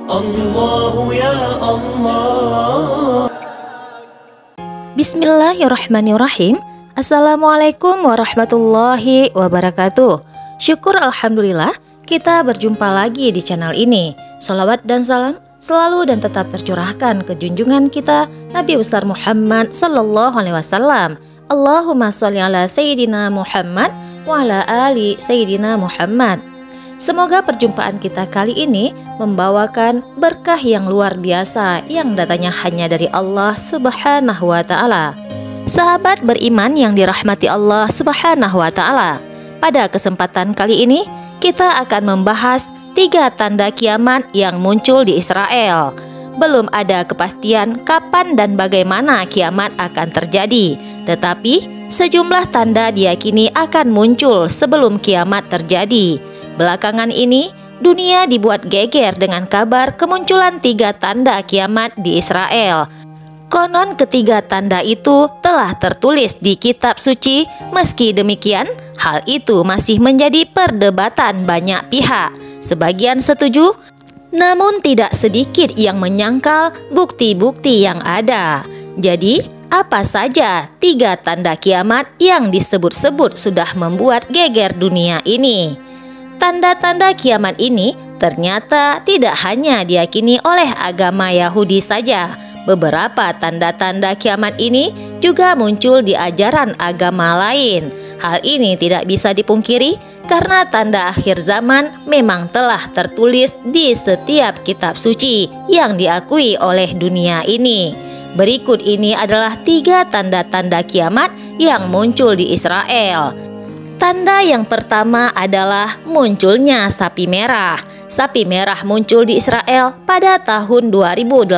الله يا الله. Bismillahirrahmanirrahim. Assalamualaikum warahmatullahi wabarakatuh. Syukur alhamdulillah kita berjumpa lagi di channel ini. Salawat dan salam selalu dan tetap tercurahkan ke junjungan kita Nabi besar Muhammad sallallahu alaihi wasallam. Allahumma sholli ala sayyidina Muhammad wa ala ali sayyidina Muhammad. Semoga perjumpaan kita kali ini membawakan berkah yang luar biasa yang datanya hanya dari Allah Subhanahu wa taala. Sahabat beriman yang dirahmati Allah Subhanahu wa taala, pada kesempatan kali ini kita akan membahas 3 tanda kiamat yang muncul di Israel. Belum ada kepastian kapan dan bagaimana kiamat akan terjadi, tetapi sejumlah tanda diyakini akan muncul sebelum kiamat terjadi. Belakangan ini, dunia dibuat geger dengan kabar kemunculan 3 tanda kiamat di Israel. Konon ketiga tanda itu telah tertulis di kitab suci. Meski demikian, hal itu masih menjadi perdebatan banyak pihak. Sebagian setuju, namun tidak sedikit yang menyangkal bukti-bukti yang ada. Jadi, apa saja 3 tanda kiamat yang disebut-sebut sudah membuat geger dunia ini? Tanda-tanda kiamat ini ternyata tidak hanya diyakini oleh agama Yahudi saja. Beberapa tanda-tanda kiamat ini juga muncul di ajaran agama lain. Hal ini tidak bisa dipungkiri karena tanda akhir zaman memang telah tertulis di setiap kitab suci yang diakui oleh dunia ini. Berikut ini adalah 3 tanda-tanda kiamat yang muncul di Israel. Tanda yang pertama adalah munculnya sapi merah. Sapi merah muncul di Israel pada tahun 2018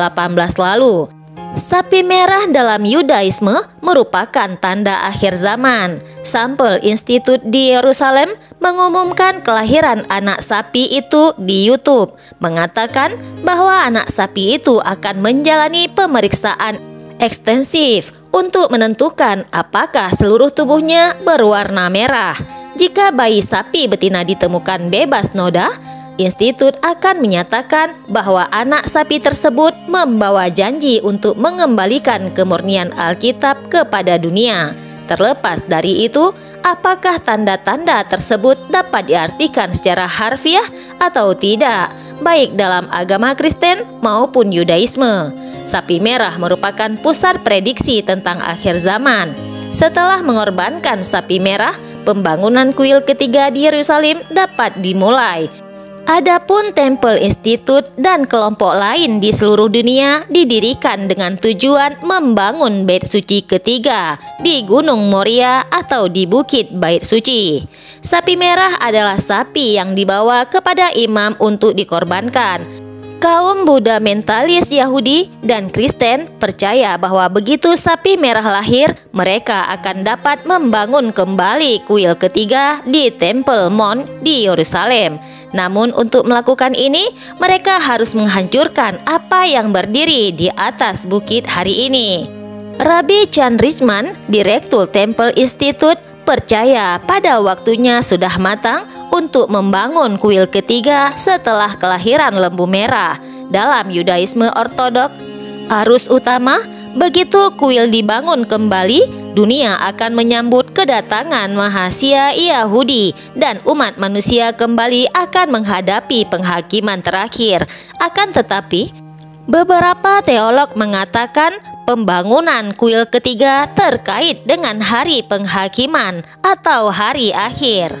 lalu. Sapi merah dalam Yudaisme merupakan tanda akhir zaman. Sampel Institut di Yerusalem mengumumkan kelahiran anak sapi itu di YouTube, mengatakan bahwa anak sapi itu akan menjalani pemeriksaan ekstensif untuk menentukan apakah seluruh tubuhnya berwarna merah. Jika bayi sapi betina ditemukan bebas noda, institut akan menyatakan bahwa anak sapi tersebut membawa janji untuk mengembalikan kemurnian Alkitab kepada dunia. Terlepas dari itu, apakah tanda-tanda tersebut dapat diartikan secara harfiah atau tidak, baik dalam agama Kristen maupun Yudaisme? Sapi merah merupakan pusat prediksi tentang akhir zaman. Setelah mengorbankan sapi merah, pembangunan kuil ketiga di Yerusalem dapat dimulai. Adapun Temple Institute dan kelompok lain di seluruh dunia didirikan dengan tujuan membangun bait suci ketiga di Gunung Moria atau di Bukit Bait Suci. Sapi merah adalah sapi yang dibawa kepada imam untuk dikorbankan. Kaum Buddha mentalis Yahudi dan Kristen percaya bahwa begitu sapi merah lahir, mereka akan dapat membangun kembali kuil ketiga di Temple Mount di Yerusalem. Namun untuk melakukan ini, mereka harus menghancurkan apa yang berdiri di atas bukit hari ini. Rabbi Chan Richman, Direktur Temple Institute, percaya pada waktunya sudah matang untuk membangun kuil ketiga setelah kelahiran lembu merah. Dalam Yudaisme Ortodok, arus utama, begitu kuil dibangun kembali, dunia akan menyambut kedatangan Mahasia Yahudi dan umat manusia kembali akan menghadapi penghakiman terakhir. Akan tetapi, beberapa teolog mengatakan pembangunan kuil ketiga terkait dengan hari penghakiman atau hari akhir.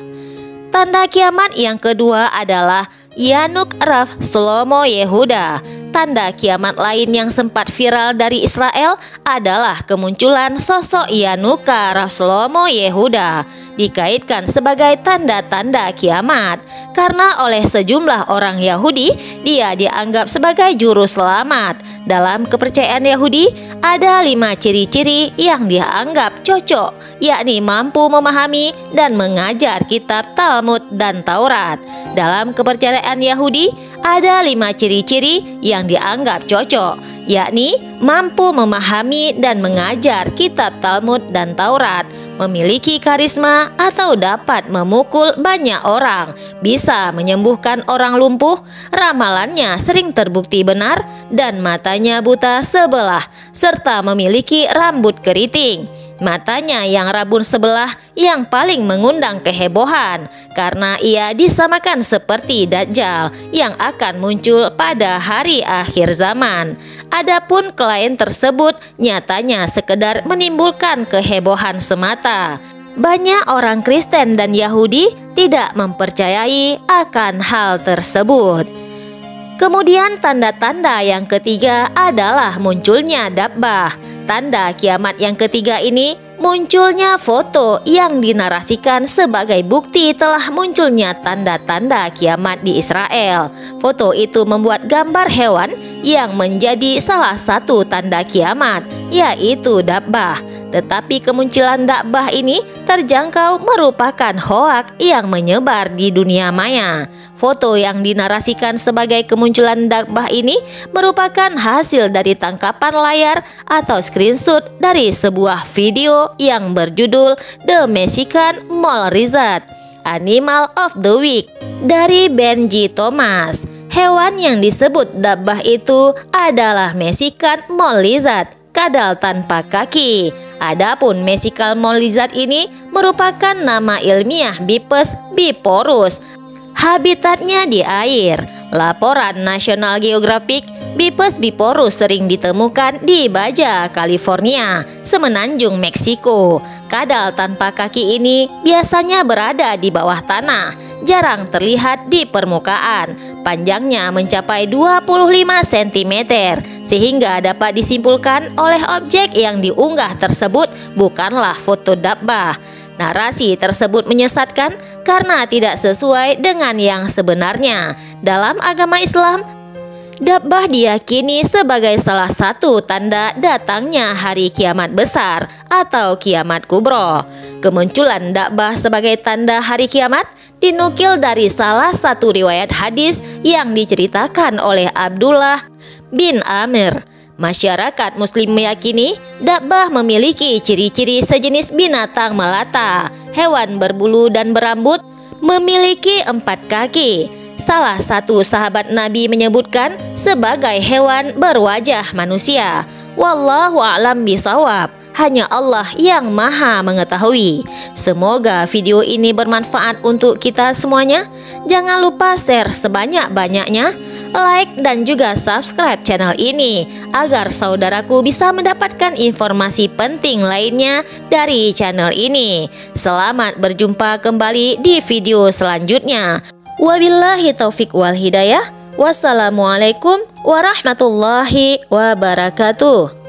Tanda kiamat yang kedua adalah Yanuk Raf Shlomo Yehuda. Tanda kiamat lain yang sempat viral dari Israel adalah kemunculan sosok Yanuka Raf Shlomo Yehuda, dikaitkan sebagai tanda-tanda kiamat karena oleh sejumlah orang Yahudi dia dianggap sebagai juru selamat. Dalam kepercayaan Yahudi ada 5 ciri-ciri yang dianggap cocok, yakni mampu memahami dan mengajar kitab Talmud dan Taurat. Dalam kepercayaan Yahudi Ada 5 ciri-ciri yang dianggap cocok, yakni mampu memahami dan mengajar kitab Talmud dan Taurat, memiliki karisma atau dapat memukul banyak orang, bisa menyembuhkan orang lumpuh, ramalannya sering terbukti benar, dan matanya buta sebelah, serta memiliki rambut keriting. Matanya yang rabun sebelah yang paling mengundang kehebohan karena ia disamakan seperti Dajjal yang akan muncul pada hari akhir zaman. Adapun klien tersebut nyatanya sekedar menimbulkan kehebohan semata. Banyak orang Kristen dan Yahudi tidak mempercayai akan hal tersebut. Kemudian tanda-tanda yang ketiga adalah munculnya dabbah. Tanda kiamat yang ketiga ini munculnya foto yang dinarasikan sebagai bukti telah munculnya tanda-tanda kiamat di Israel. Foto itu membuat gambar hewan yang menjadi salah satu tanda kiamat, yaitu dabbah. Tetapi kemunculan dabbah ini terjangkau merupakan hoak yang menyebar di dunia maya. Foto yang dinarasikan sebagai kemunculan dabbah ini merupakan hasil dari tangkapan layar atau screenshot dari sebuah video yang berjudul The Mexican Mole Lizard, Animal of the Week dari Benji Thomas. Hewan yang disebut dabbah itu adalah Mexican Mole Lizard, kadal tanpa kaki. Adapun Mexican Mole Lizard ini merupakan nama ilmiah Bipes biporus. Habitatnya di air. Laporan National Geographic, Bipes biporus sering ditemukan di Baja California, semenanjung Meksiko. Kadal tanpa kaki ini biasanya berada di bawah tanah, jarang terlihat di permukaan. Panjangnya mencapai 25 cm, sehingga dapat disimpulkan oleh objek yang diunggah tersebut bukanlah foto dabbah. Narasi tersebut menyesatkan karena tidak sesuai dengan yang sebenarnya. Dalam agama Islam, dabbah diyakini sebagai salah satu tanda datangnya hari kiamat besar atau kiamat kubro. Kemunculan dabbah sebagai tanda hari kiamat dinukil dari salah satu riwayat hadis yang diceritakan oleh Abdullah bin Amir. Masyarakat Muslim meyakini dabbah memiliki ciri-ciri sejenis binatang melata, hewan berbulu dan berambut, memiliki 4 kaki. Salah satu sahabat Nabi menyebutkan sebagai hewan berwajah manusia. Wallahu a'lam bishawab. Hanya Allah yang maha mengetahui. Semoga video ini bermanfaat untuk kita semuanya. Jangan lupa share sebanyak-banyaknya, like dan juga subscribe channel ini agar saudaraku bisa mendapatkan informasi penting lainnya dari channel ini. Selamat berjumpa kembali di video selanjutnya. Wabillahi taufik wal hidayah. Wassalamualaikum warahmatullahi wabarakatuh.